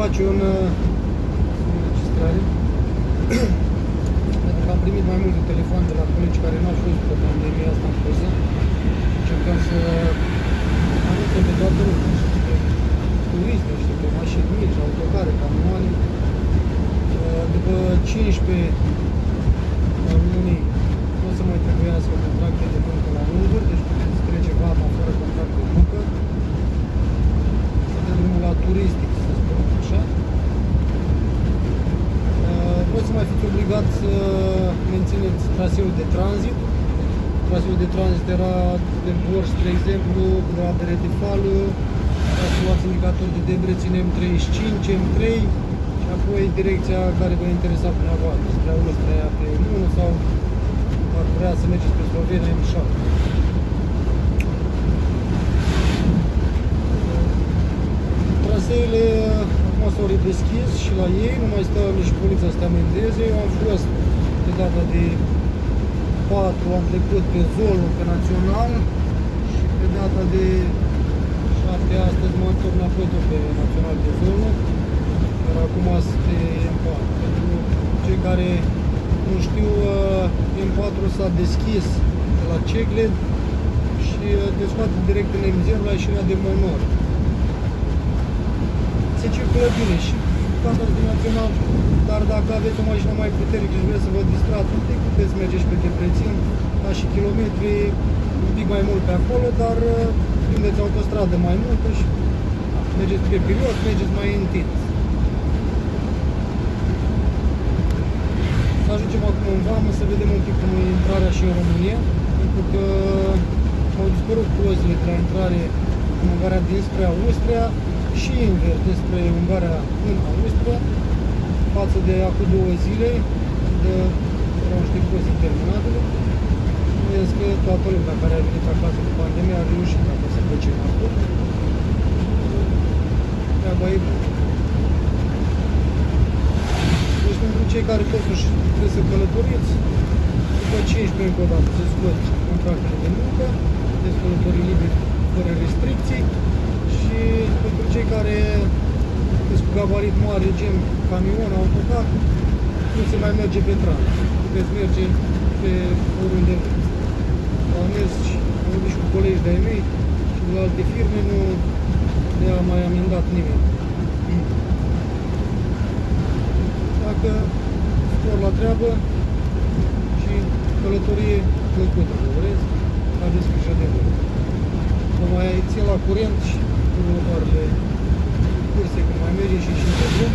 face un înregistrare. Pentru că am primit mai multe telefoane de la colegi care nu au fost după pandemia asta în poză. Încercăm să anunțăm pe toată lumea, și pe turisme, și pe mașini mici, autocare, camioane. După 15 luni nu o să mai trebuiască contracte de muncă la Uber, deci puteți trece vama fără contract de muncă. Să dăm drumul la turistic, să spunem așa. Nu o să mai fiți obligați să mențineți traseul de tranzit. Traseul de tranzit era de Borș, spre exemplu, la Beretefală, să luați indicator de Debrecen M35, M3 și apoi direcția care vă interesa pe dumneavoastră, spre Austria pe M1 sau ar vrea să mergeți pe Slovenia M7. Traseele acum s-au redeschis și la ei, nu mai stă nici poliția să te amendeze. Eu am fost pe data de 4, am trecut pe Zolul, pe Național și pe data de 7 astăzi mă întorc înapoi tot pe Național de Zolul, iar acum pe M4. Pentru cei care nu știu, M4 s-a deschis de la Ceglet și te scoate direct în M0 la ieșirea de Monor. Se circulă bine și cantați din Național, dar dacă aveți o mașină mai puternică și vreți să vă distrați un pic, puteți merge și pe Debrecen, la și kilometri, un pic mai mult pe acolo, dar prindeți autostradă mai multă și mergeți pe pilot, mergeți mai întins. Să ajungem acum în vamă, să vedem un pic cum e intrarea și în România, pentru că au dispărut pozele de la intrare în Ungaria dinspre Austria și invers, despre Ungaria în Austria, față de acum 2 zile, de erau niște poze interminabile. Vedeți că toată lumea care a venit acasă cu pandemia a reușit dacă se plece înapoi. Treaba e bună. Deci pentru cei care totuși trebuie să călătoriți, după 15 încă o dată se scot contractele de muncă, puteți călători liberi fără restricții. Și pentru cei care sunt cu gabarit mare, gen camion, autocar, nu se mai merge pe tram. Puteți merge pe oriunde vreți. Am mers și am vorbit și cu colegi de-ai mei și de la alte firme, nu le-a mai amendat nimeni. Dacă spor la treabă și călătorie plăcută, vă urez, aveți grijă de voi. Vă mai țin la curent și următoarele curse când mai merge și pe drum.